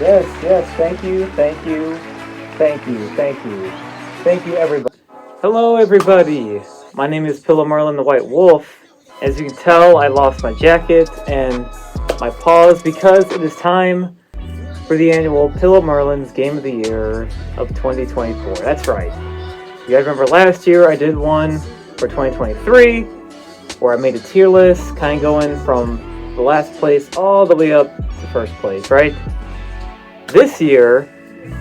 Yes, thank you, thank you, thank you, thank you. Thank you, everybody. Hello, everybody. My name is Pillow Merlin the White Wolf. As you can tell, I lost my jacket and my paws because it is time for the annual Pillow Merlin's Game of the Year of 2024. That's right. You guys remember last year I did one for 2023 where I made a tier list, kind of going from the last place all the way up to first place, right? This year,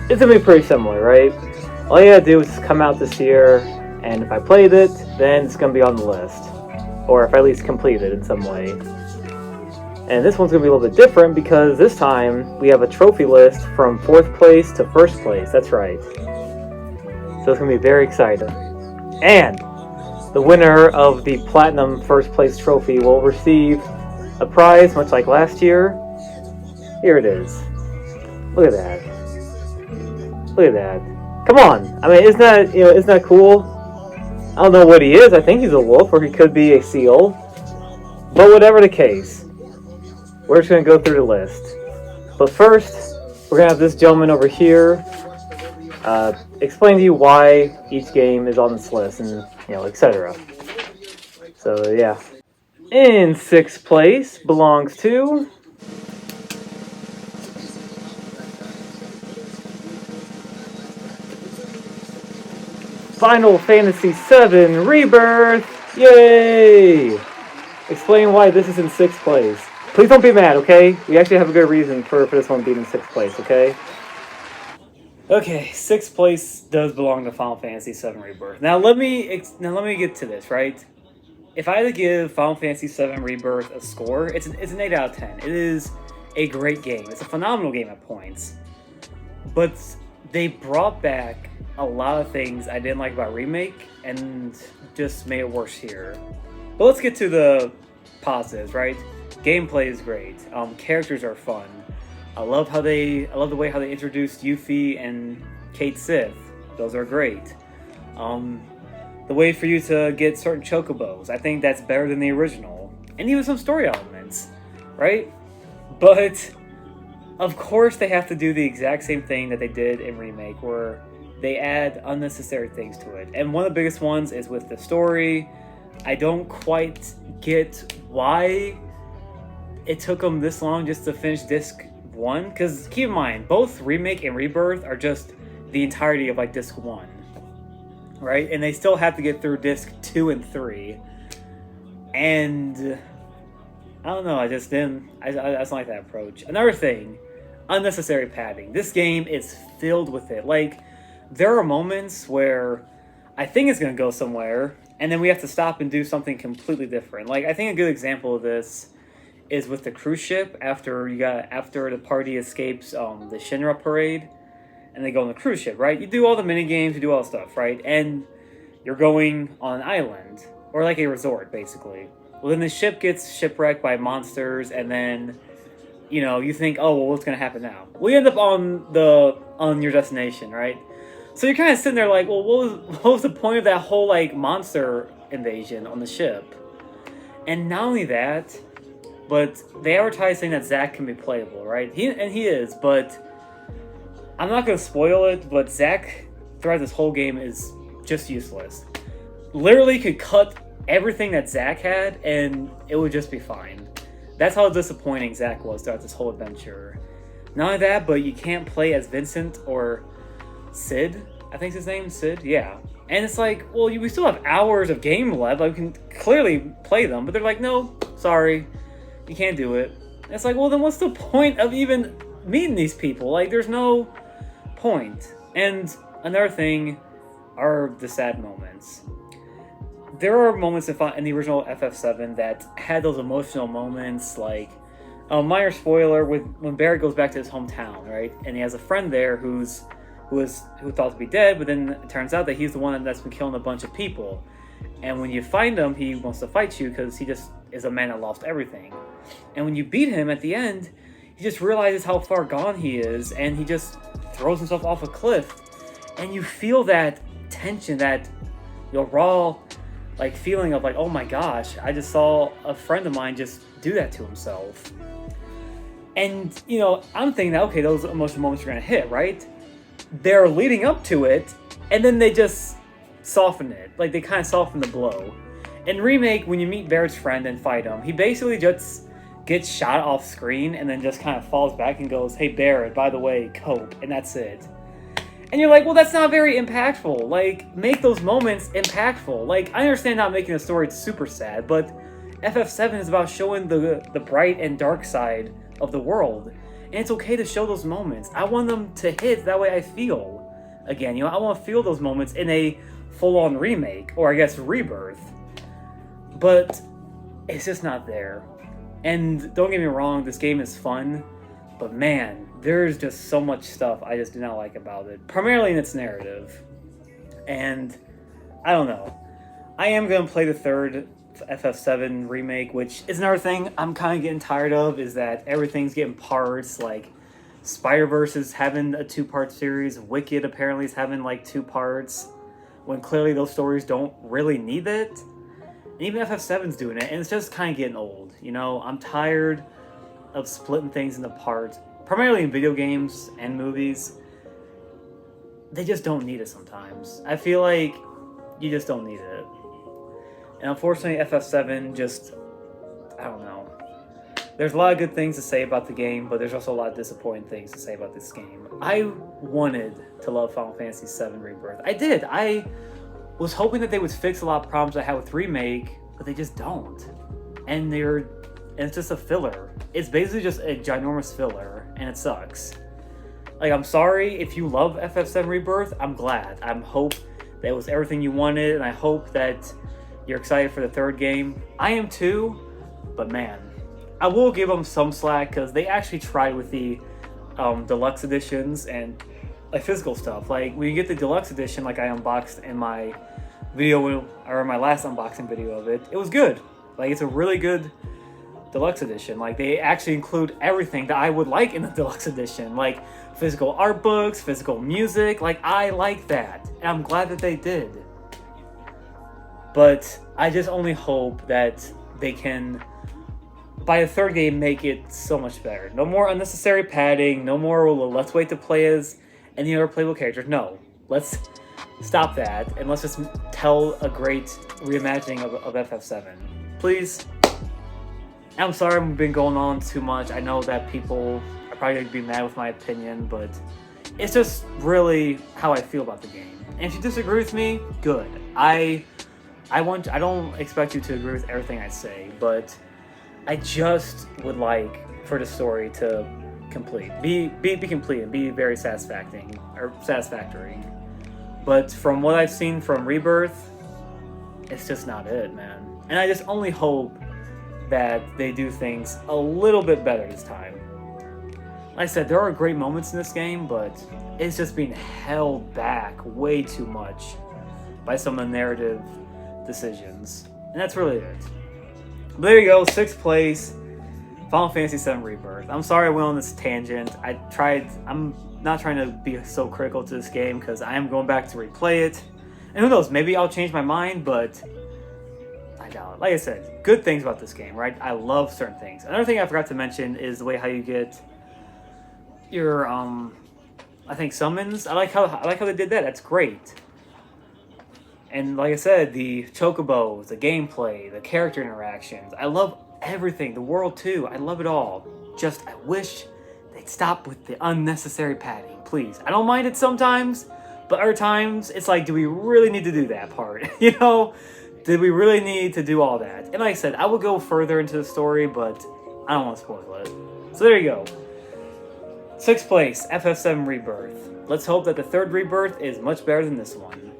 it's gonna be pretty similar, right? All you gotta do is come out this year, and if I played it, then it's gonna be on the list. Or if I at least complete it in some way. And this one's gonna be a little bit different because this time we have a trophy list from 4th place to 1st place. That's right. So it's gonna be very exciting. And the winner of the Platinum 1st place trophy will receive a prize much like last year. Here it is. Look at that. Look at that. Come on. I mean, isn't that cool? I don't know what he is. I think he's a wolf, or he could be a seal. But whatever the case, we're just going to go through the list. But first, we're going to have this gentleman over here explain to you why each game is on this list, and, etc. So, yeah. In 6th place belongs to Final Fantasy VII Rebirth! Yay! Explain why this is in 6th place. Please don't be mad, okay? We actually have a good reason for this one being in 6th place, okay? Okay, 6th place does belong to Final Fantasy VII Rebirth. Now let me get to this, right? If I had to give Final Fantasy VII Rebirth a score, it's an 8 out of 10. It is a great game. It's a phenomenal game at points. But they brought back a lot of things I didn't like about Remake and just made it worse here. But let's get to the positives, right? Gameplay is great. Characters are fun. I love the way how they introduced Yuffie and Cait Sith. Those are great. The way for you to get certain chocobos, I think that's better than the original. And even some story elements, right? But of course they have to do the exact same thing that they did in Remake, where they add unnecessary things to it. And one of the biggest ones is with the story. I don't quite get why it took them this long just to finish Disc 1. Because keep in mind, both Remake and Rebirth are just the entirety of like Disc 1. Right? And they still have to get through Disc 2 and 3. And I don't know, I just don't like that approach. Another thing, unnecessary padding. This game is filled with it. Like, there are moments where I think it's going to go somewhere, and then we have to stop and do something completely different. Like, I think a good example of this is with the cruise ship after the party escapes the Shinra parade, and they go on the cruise ship, right? You do all the mini games, you do all the stuff, right? And you're going on an island, or like a resort, basically. Well, then the ship gets shipwrecked by monsters, and then you think, oh, well, what's going to happen now? We end up on your destination, right? So you're kind of sitting there like, well, what was the point of that whole, like, monster invasion on the ship? And not only that, but they advertise saying that Zack can be playable, right? He is, but I'm not going to spoil it, but Zack throughout this whole game is just useless. Literally could cut everything that Zack had, and it would just be fine. That's how disappointing Zack was throughout this whole adventure. Not only that, but you can't play as Vincent or Sid, I think his name, Sid, yeah. And it's like, well, we still have hours of game left, like, we can clearly play them, but they're like, no, sorry, you can't do it. And it's like, well, then what's the point of even meeting these people? Like, there's no point. And another thing are the sad moments. There are moments in the original FF7 that had those emotional moments, like, minor spoiler, when Barret goes back to his hometown, right? And he has a friend there who thought to be dead, but then it turns out that he's the one that's been killing a bunch of people. And when you find him, he wants to fight you because he just is a man that lost everything. And when you beat him at the end, he just realizes how far gone he is, and he just throws himself off a cliff. And you feel that tension, that raw, like, feeling of like, oh my gosh, I just saw a friend of mine just do that to himself. And, you know, I'm thinking that, okay, those emotional moments are going to hit, right? They're leading up to it, and then they just soften it. Like, they kind of soften the blow. In Remake, when you meet Barrett's friend and fight him, he basically just gets shot off screen and then just kind of falls back and goes, hey, Barrett, by the way, cope, and that's it. And you're like, well, that's not very impactful. Like, make those moments impactful. Like, I understand not making a story super sad, but FF7 is about showing the bright and dark side of the world. And it's okay to show those moments. I want them to hit that way I feel. Again, you know, I want to feel those moments in a full-on remake, or I guess rebirth. But it's just not there. And don't get me wrong, this game is fun, but man, there's just so much stuff I just do not like about it. Primarily in its narrative. And I don't know. I am going to play the third FF7 remake, which is another thing I'm kind of getting tired of, is that everything's getting parts. Like, Spider-Verse is having a 2-part series. Wicked apparently is having like 2 parts, when clearly those stories don't really need it. And even FF7's doing it, and it's just kind of getting old. You know, I'm tired of splitting things into parts, primarily in video games and movies. They just don't need it sometimes. I feel like you just don't need it. And unfortunately, FF7 just, I don't know. There's a lot of good things to say about the game, but there's also a lot of disappointing things to say about this game. I wanted to love Final Fantasy VII Rebirth. I did. I was hoping that they would fix a lot of problems I had with Remake, but they just don't. And it's just a filler. It's basically just a ginormous filler, and it sucks. Like, I'm sorry if you love FF7 Rebirth. I'm glad. I hope that it was everything you wanted, and I hope that you're excited for the third game. I am too, but man, I will give them some slack because they actually tried with the deluxe editions and like physical stuff. Like, when you get the deluxe edition, like I unboxed in my video, or my last unboxing video of it, it was good. Like, it's a really good deluxe edition. Like, they actually include everything that I would like in the deluxe edition, like physical art books, physical music. Like, I like that, and I'm glad that they did. But I just only hope that they can, by the third game, make it so much better. No more unnecessary padding, no more let's wait to play as any other playable characters. No, let's stop that, and let's just tell a great reimagining of FF7. Please. I'm sorry I've been going on too much. I know that people are probably going to be mad with my opinion, but it's just really how I feel about the game. And if you disagree with me, good. I don't expect you to agree with everything I say, but I just would like for the story to be complete and be very satisfactory. But from what I've seen from Rebirth, it's just not it, man. And I just only hope that they do things a little bit better this time. Like I said, there are great moments in this game, but it's just being held back way too much by some of the narrative decisions. And that's really it. But there you go, 6th place, Final Fantasy VII Rebirth. I'm sorry I went on this tangent. I'm not trying to be so critical to this game, because I am going back to replay it. And who knows, maybe I'll change my mind, but I doubt it. Like I said, good things about this game, right? I love certain things. Another thing I forgot to mention is the way how you get your, I think, summons. I like how they did that. That's great. And like I said, the chocobos, the gameplay, the character interactions. I love everything. The world too. I love it all. Just, I wish they'd stop with the unnecessary padding, please. I don't mind it sometimes, but other times it's like, do we really need to do that part? You know, did we really need to do all that? And like I said, I will go further into the story, but I don't want to spoil it. So there you go. 6th place, FF7 Rebirth. Let's hope that the third Rebirth is much better than this one.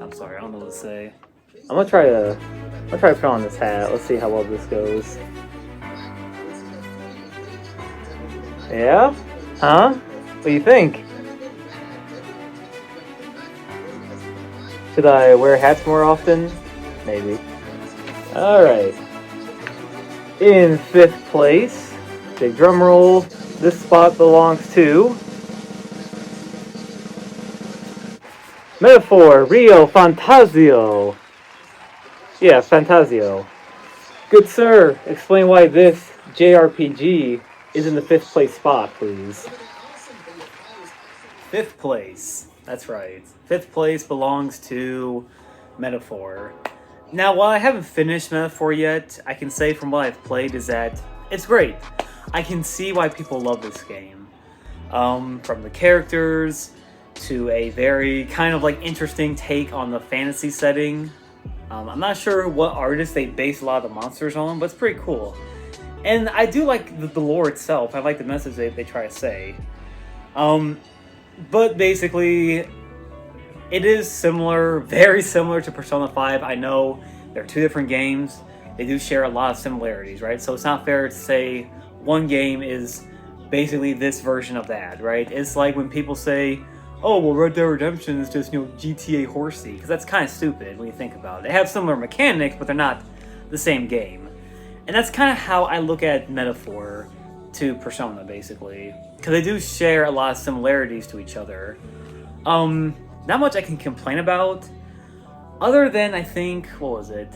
I'm sorry, I don't know what to say. I'm gonna try to put on this hat. Let's see how well this goes. Yeah? Huh? What do you think? Should I wear hats more often? Maybe. Alright. In 5th place, big drum roll, this spot belongs to Metaphor Rio Fantasio. Yeah, Fantasio. Good sir, explain why this JRPG is in the 5th place spot, please. 5th place. That's right. 5th place belongs to Metaphor. Now, while I haven't finished Metaphor yet, I can say from what I've played is that it's great. I can see why people love this game. From the characters to a very kind of like interesting take on the fantasy setting. I'm not sure what artist they base a lot of the monsters on, but it's pretty cool. And I do like the lore itself. I like the message they try to say. But basically, it is similar, very similar to Persona 5. I know they're two different games. They do share a lot of similarities, right? So it's not fair to say one game is basically this version of that, right? It's like when people say, oh, well, Red Dead Redemption is just, GTA horsey, because that's kind of stupid when you think about it. They have similar mechanics, but they're not the same game. And that's kind of how I look at Metaphor to Persona, basically. Because they do share a lot of similarities to each other. Not much I can complain about, other than, I think, what was it?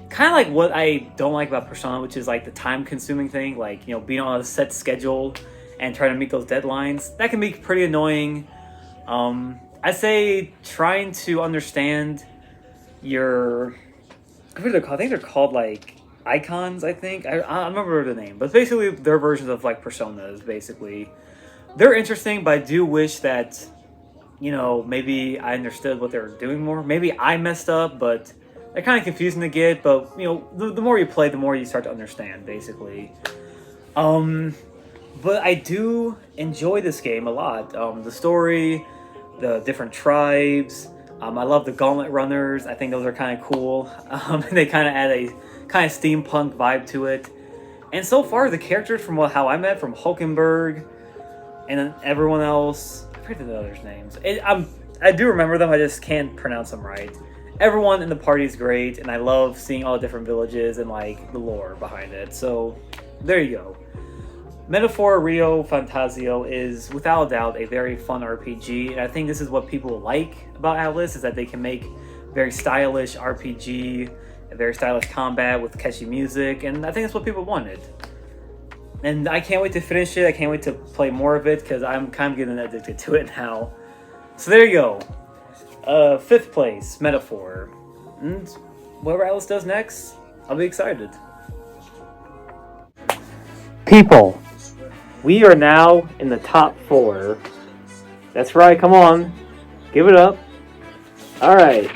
Kind of like what I don't like about Persona, which is like the time-consuming thing, like, being on a set schedule and trying to meet those deadlines. That can be pretty annoying. I say trying to understand your, what are they called? I think they're called like icons, I think. I remember the name, but basically they're versions of like personas, basically. They're interesting, but I do wish that, maybe I understood what they were doing more. Maybe I messed up, but they're kind of confusing to get, but, the more you play, the more you start to understand, basically. But I do enjoy this game a lot. The story, the different tribes. I love the Gauntlet Runners. I think those are kind of cool. They kind of add a kind of steampunk vibe to it. And so far, the characters from how I met, from Hulkenberg, and then everyone else, I forget the others' names. I do remember them, I just can't pronounce them right. Everyone in the party is great, and I love seeing all the different villages and like the lore behind it. So there you go. Metaphor Rio Fantasio is without a doubt a very fun RPG, and I think this is what people like about Atlus, is that they can make very stylish RPG, a very stylish combat with catchy music, and I think that's what people wanted. And I can't wait to finish it. I can't wait to play more of it because I'm kind of getting addicted to it now. So there you go. 5th place, Metaphor. And whatever Atlus does next, I'll be excited. People, we are now in the top 4. That's right, come on. Give it up. Alright.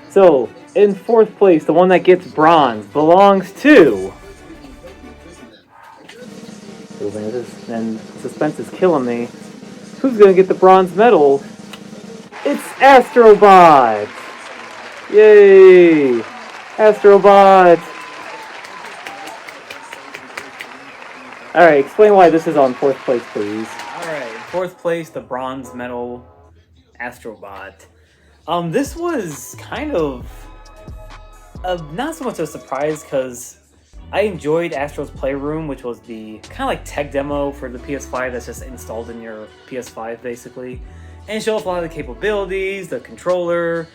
So, in 4th place, the one that gets bronze belongs to... Oh man, and suspense is killing me. Who's gonna get the bronze medal? It's Astrobot! Yay! Astrobot! Alright, explain why this is on 4th place, please. Alright, 4th place, the bronze medal, Astrobot. This was kind of not so much a surprise, because I enjoyed Astro's Playroom, which was the kind of like tech demo for the PS5 that's just installed in your PS5, basically. And it showed off a lot of the capabilities, the controller,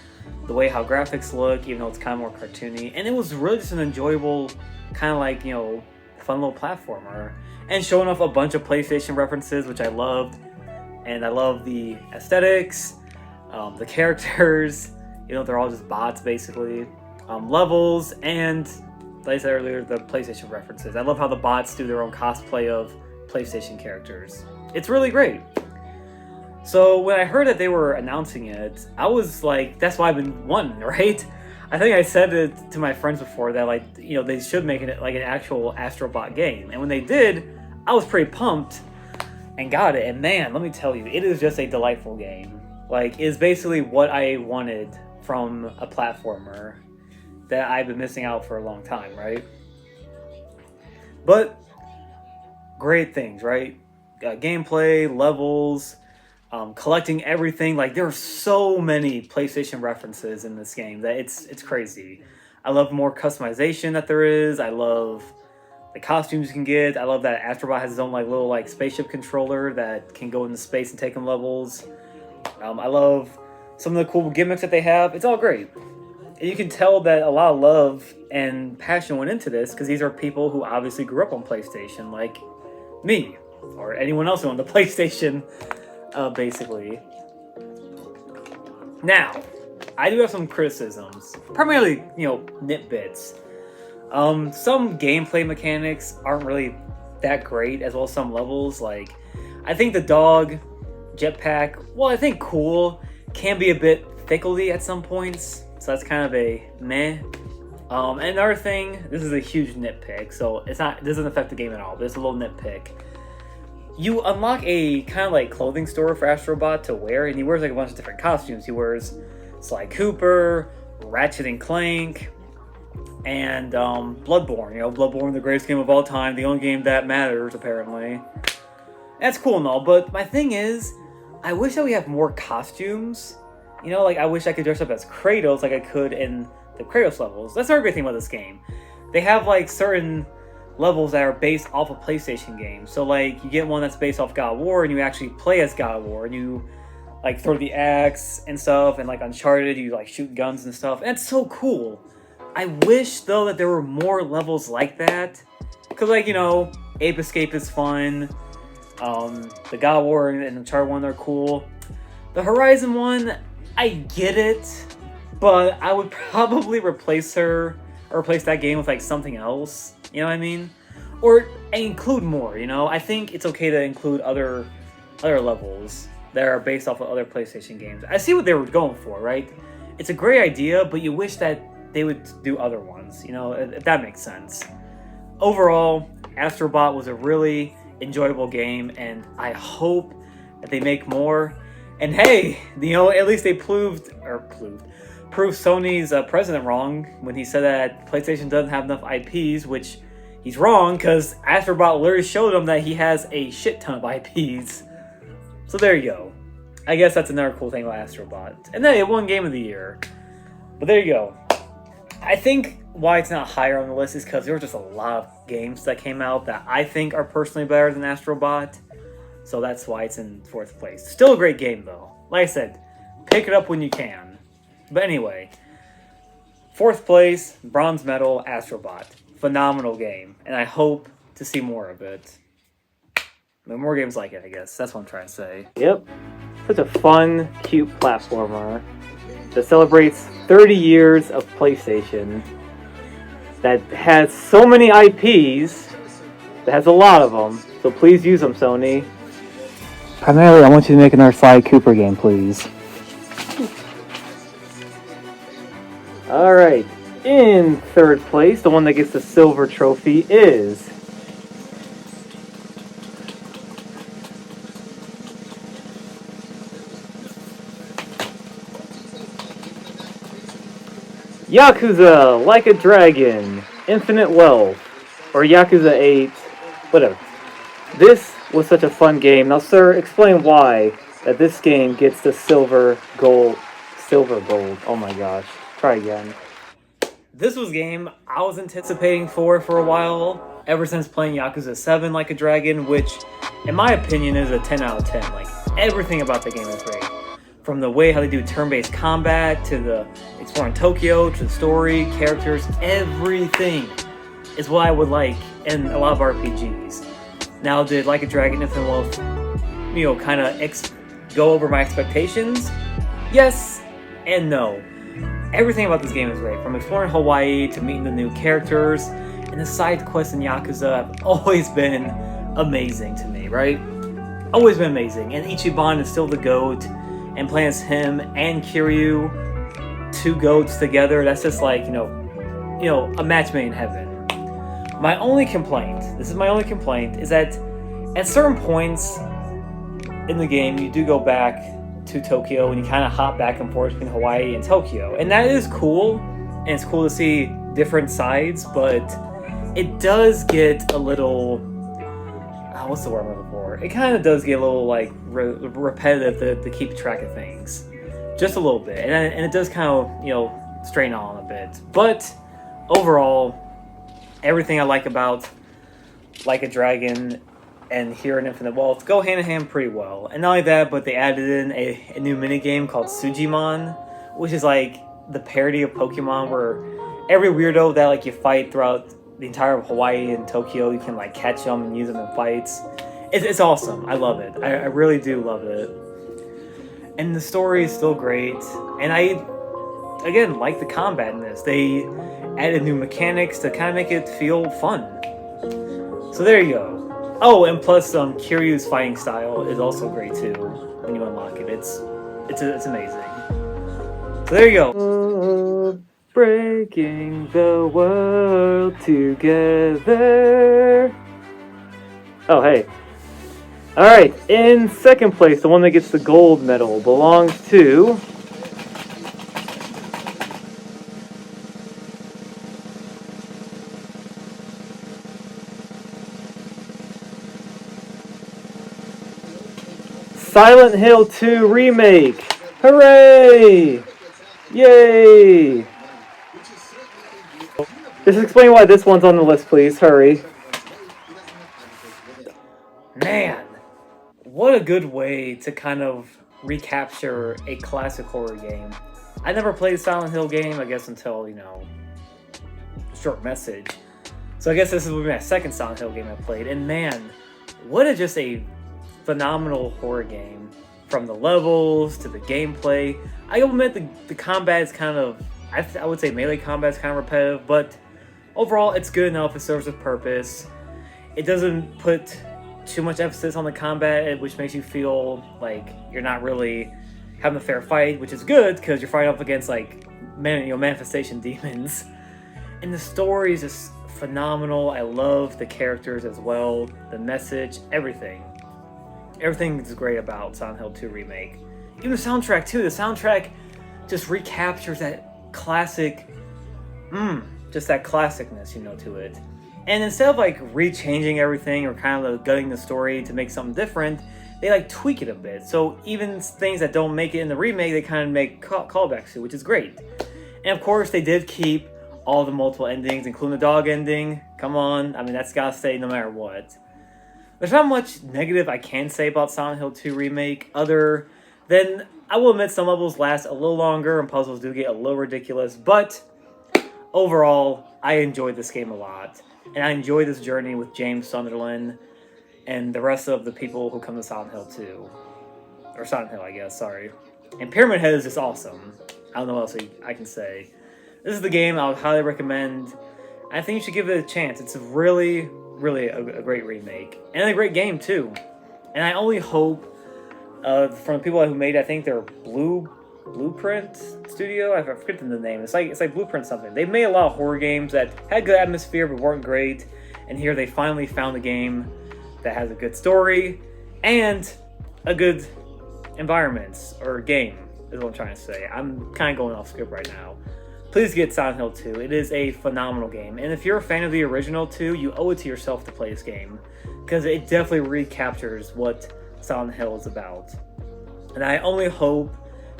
the way how graphics look, even though it's kind of more cartoony. And it was really just an enjoyable, kind of like, fun little platformer. And showing off a bunch of PlayStation references, which I loved. And I love the aesthetics, the characters, they're all just bots, basically. Levels, and, like I said earlier, the PlayStation references. I love how the bots do their own cosplay of PlayStation characters. It's really great. So when I heard that they were announcing it, I was like, that's why I've been wanting, right? I think I said it to my friends before that, like, they should make it like an actual Astrobot game. And when they did, I was pretty pumped and got it. And man, let me tell you, it is just a delightful game. Like, it's basically what I wanted from a platformer that I've been missing out for a long time, right? But great things, right? Gameplay, levels, collecting everything. Like, there are so many PlayStation references in this game that it's crazy. I love more customization that there is. I love the costumes you can get. I love that Astrobot has his own little spaceship controller that can go into space and take them levels. I love some of the cool gimmicks that they have. It's all great. And you can tell that a lot of love and passion went into this because these are people who obviously grew up on PlayStation, like me or anyone else who owned the PlayStation, basically. Now, I do have some criticisms, primarily, nitbits. Some gameplay mechanics aren't really that great, as well as some levels. Like, I think the dog jetpack, I think cool, can be a bit fickly at some points, so that's kind of a meh. And another thing, this is a huge nitpick, so it doesn't affect the game at all, but it's a little nitpick. You unlock a kind of like clothing store for Astrobot to wear, and he wears like a bunch of different costumes. He wears Sly Cooper, Ratchet and Clank, and Bloodborne. Bloodborne, the greatest game of all time, the only game that matters, apparently. That's cool and all, but my thing is, I wish that we have more costumes. I wish I could dress up as Kratos like I could in the Kratos levels. That's another great thing about this game. They have like certain levels that are based off of PlayStation games. So like you get one that's based off God of War and you actually play as God of War and you like throw the axe and stuff, and like Uncharted you like shoot guns and stuff. And it's so cool. I wish though that there were more levels like that. Cause like, Ape Escape is fun. The God of War and Uncharted one are cool. The Horizon one, I get it, but I would probably replace that game with like something else. You know what I mean? Or include more, I think it's okay to include other levels that are based off of other PlayStation games. I see what they were going for, right? It's a great idea, but you wish that they would do other ones, if that makes sense. Overall, Astrobot was a really enjoyable game, and I hope that they make more. And hey, at least they proved Sony's president wrong when he said that PlayStation doesn't have enough IPs, which he's wrong, because Astrobot literally showed him that he has a shit ton of IPs. So there you go. I guess that's another cool thing about Astrobot. And then it won Game of the Year. But there you go. I think why it's not higher on the list is because there were just a lot of games that came out that I think are personally better than Astrobot. So that's why it's in 4th place. Still a great game, though. Like I said, pick it up when you can. But anyway, 4th place, bronze medal, Astrobot. Phenomenal game. And I hope to see more of it. More games like it, I guess. That's what I'm trying to say. Yep. Such a fun, cute platformer that celebrates 30 years of PlayStation. That has so many IPs. That has a lot of them. So please use them, Sony. Primarily, I want you to make another Sly Cooper game, please. Alright. In 3rd place, the one that gets the silver trophy is Yakuza Like a Dragon, Infinite Wealth, or Yakuza 8, whatever. This was such a fun game. Now, sir, explain why that this game gets the silver gold. Oh my gosh. Try again. This was a game I was anticipating for a while, ever since playing Yakuza 7 Like a Dragon, which, in my opinion, is a 10 out of 10. Like, everything about the game is great. From the way how they do turn-based combat, to the exploring Tokyo, to the story, characters, everything is what I would like in a lot of RPGs. Now, did Like a Dragon Infinite Wealth, kind of go over my expectations? Yes and no. Everything about this game is great, from exploring Hawaii to meeting the new characters, and the side quests in Yakuza have always been amazing to me, right? Always been amazing, and Ichiban is still the GOAT, and playing as him and Kiryu, 2 GOATs together, that's just like, a match made in heaven. My only complaint, is that at certain points in the game, you do go back to Tokyo and you kind of hop back and forth between Hawaii and Tokyo. And that is cool, and it's cool to see different sides, but it does get a little, what's the word I'm looking for? It kind of does get a little, like, repetitive to keep track of things. Just a little bit. And it does kind of, strain on a bit. But overall, everything I like about Like a Dragon and here in Infinite Wealth go hand in hand pretty well. And not only that, but they added in a new minigame called Sujimon, which is like the parody of Pokemon where every weirdo that like you fight throughout the entire of Hawaii and Tokyo, you can like catch them and use them in fights. It's awesome. I love it. I really do love it. And the story is still great. And I, again, like the combat in this. They added new mechanics to kind of make it feel fun. So there you go. Oh, and plus Kiryu's fighting style is also great too when you unlock it. It's amazing. So there you go. Breaking the world together. Oh, hey. Alright, in second place, the one that gets the gold medal belongs to... Silent Hill 2 Remake! Hooray! Yay! Just explain why this one's on the list, please. Hurry. Man, what a good way to kind of recapture a classic horror game. I never played a Silent Hill game, I guess, until, you know, Short Message. So I guess this will be my second Silent Hill game I played. And man, what a just a phenomenal horror game. From the levels to the gameplay. I admit the combat is kind of, I would say melee combat is kind of repetitive, but overall it's good enough, it serves a purpose. It doesn't put too much emphasis on the combat, which makes you feel like you're not really having a fair fight, which is good because you're fighting up against like manifestation demons. And the story is just phenomenal. I love the characters as well, the message, everything. Everything is great about Silent Hill 2 Remake. Even the soundtrack too. The soundtrack just recaptures that classic, just that classicness, you know, to it. And instead of like rechanging everything or kind of gutting the story to make something different, they like tweak it a bit. So even things that don't make it in the remake, they kind of make callbacks to, which is great. And of course, they did keep all the multiple endings, including the dog ending. Come on, I mean that's gotta stay no matter what. There's not much negative I can say about Silent Hill 2 Remake, other than I will admit some levels last a little longer and puzzles do get a little ridiculous, but overall, I enjoyed this game a lot. And I enjoy this journey with James Sunderland and the rest of the people who come to Silent Hill 2. Or Silent Hill, I guess, sorry. And Pyramid Head is just awesome. I don't know what else I can say. This is the game I would highly recommend. I think you should give it a chance. It's really a great remake. And a great game, too. And I only hope, from the people who made it, I think they're Blueprint Studio? I forget the name. It's like Blueprint something. They've made a lot of horror games that had good atmosphere but weren't great. And here they finally found a game that has a good story and a good environment, or game, is what I'm trying to say. I'm kind of going off script right now. Please get Silent Hill 2. It is a phenomenal game. And if you're a fan of the original 2, you owe it to yourself to play this game. Because it definitely recaptures what Silent Hill is about. And I only hope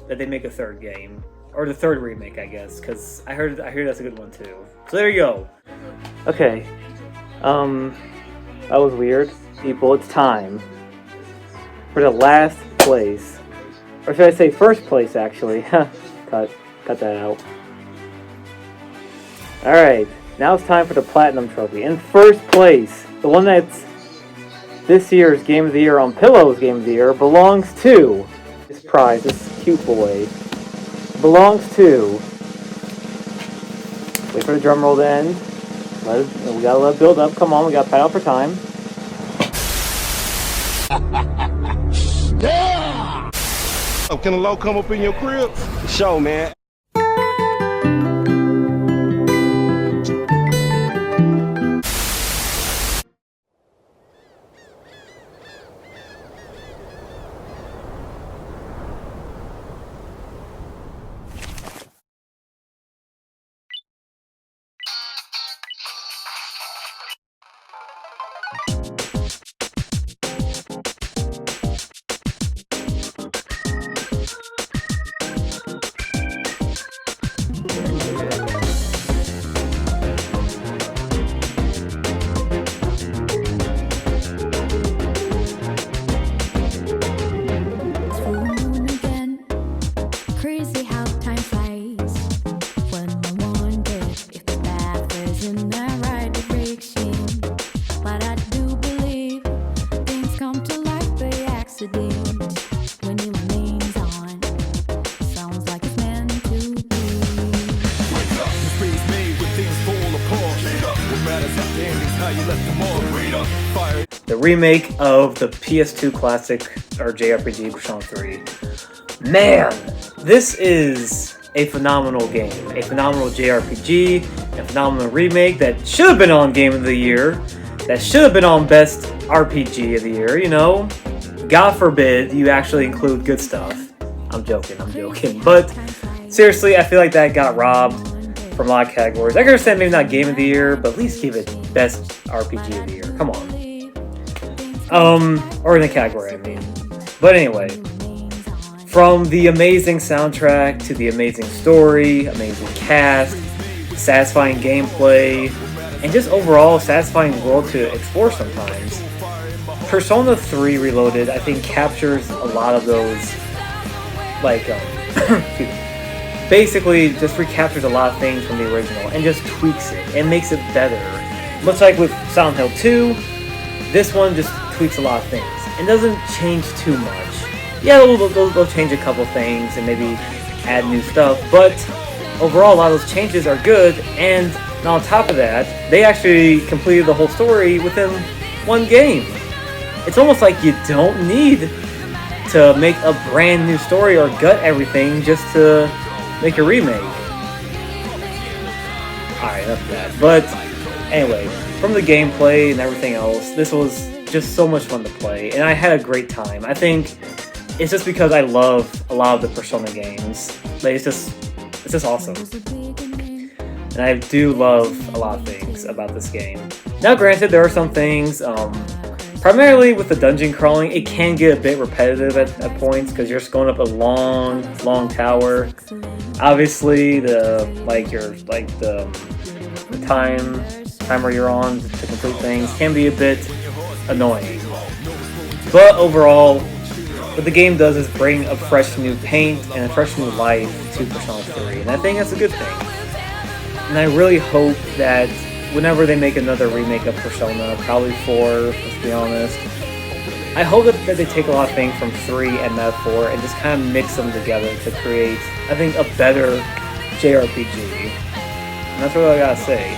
that they make a third game. Or the third remake, I guess. Because I heard that's a good one too. So there you go. Okay. That was weird. People, it's time for the last place. Or should I say first place, actually. Cut that out. Alright, now it's time for the Platinum Trophy. In first place, the one that's this year's Game of the Year on Pillow's Game of the Year belongs to this prize, this cute boy. Belongs to... Wait for the drum roll to end. We gotta let it build up. Come on, we gotta pad out for time. Yeah! Oh, can a low come up in your crib? Show, man. The remake of the PS2 classic or JRPG Persona 3. Man, this is a phenomenal game, a phenomenal JRPG, a phenomenal remake that should have been on Game of the Year, that should have been on Best RPG of the Year, you know? God forbid you actually include good stuff. I'm joking. But seriously, I feel like that got robbed from a lot of categories. I can understand maybe not Game of the Year, but at least give it Best RPG of the Year. Come on. Or in the category, I mean. But anyway, from the amazing soundtrack to the amazing story, amazing cast, satisfying gameplay, and just overall satisfying world to explore sometimes, Persona 3 Reloaded, I think, captures a lot of those, like, basically just recaptures a lot of things from the original and just tweaks it and makes it better. Much like with Silent Hill 2, this one just tweaks a lot of things and doesn't change too much. Yeah, they'll change a couple things and maybe add new stuff, but overall a lot of those changes are good, and on top of that, they actually completed the whole story within one game. It's almost like you don't need to make a brand new story or gut everything just to make a remake. Alright, enough of that. But anyway, from the gameplay and everything else, this was just so much fun to play, and I had a great time. I think it's just because I love a lot of the Persona games. Like, it's just awesome. And I do love a lot of things about this game. Now granted, there are some things, primarily with the dungeon crawling, it can get a bit repetitive at points because you're just going up a long tower. Obviously, the timer you're on to complete things can be a bit annoying. But overall, what the game does is bring a fresh new paint and a fresh new life to Persona 3, and I think that's a good thing. And I really hope that whenever they make another remake of Persona, probably 4, let's be honest, I hope that they take a lot of things from 3 and now 4 and just kind of mix them together to create, I think, a better JRPG. And that's what I gotta say.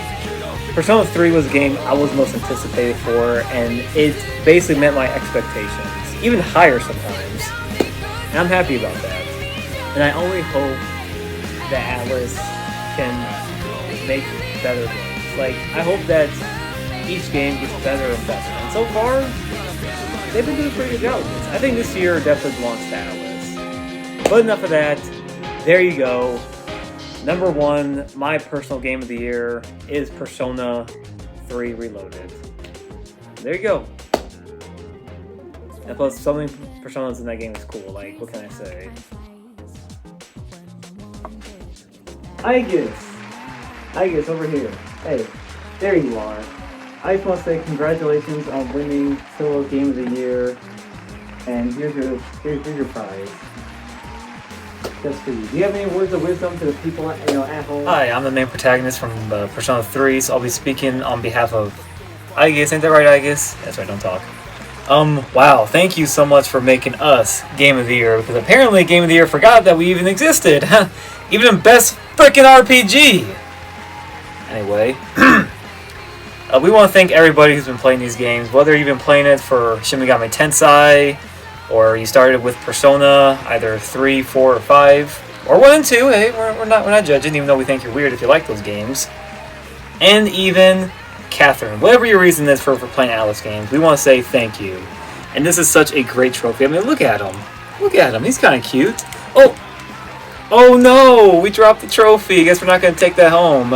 Persona 3 was a game I was most anticipated for, and it basically met my expectations, even higher sometimes. And I'm happy about that. And I only hope that Atlus can make better games. Like, I hope that each game gets better and better. And so far, they've been doing a pretty good job with this. I think this year definitely belongs to Atlus. But enough of that. There you go. Number 1, my personal game of the year is Persona 3 Reloaded. There you go. And plus, so many Personas in that game is cool. Like, what can I say? Aegis, over here. Hey, there you are. I just want to say congratulations on winning Solo Game of the Year. And here's your prize. Just for you. Do you have any words of wisdom to the people at home? Hi, I'm the main protagonist from Persona 3, so I'll be speaking on behalf of Aegis. Ain't that right, Aegis? That's right, don't talk. Wow, thank you so much for making us Game of the Year, because apparently Game of the Year forgot that we even existed. Even in Best Frickin' RPG! Anyway, we want to thank everybody who's been playing these games, whether you've been playing it for Shin Megami Tensei, or you started with Persona, either 3, 4, or 5, or 1 and 2. Hey, we're not judging, even though we think you're weird if you like those games. And even Catherine, whatever your reason is for playing Atlus games, we want to say thank you. And this is such a great trophy. I mean, look at him. Look at him. He's kind of cute. Oh no! We dropped the trophy. I guess we're not going to take that home.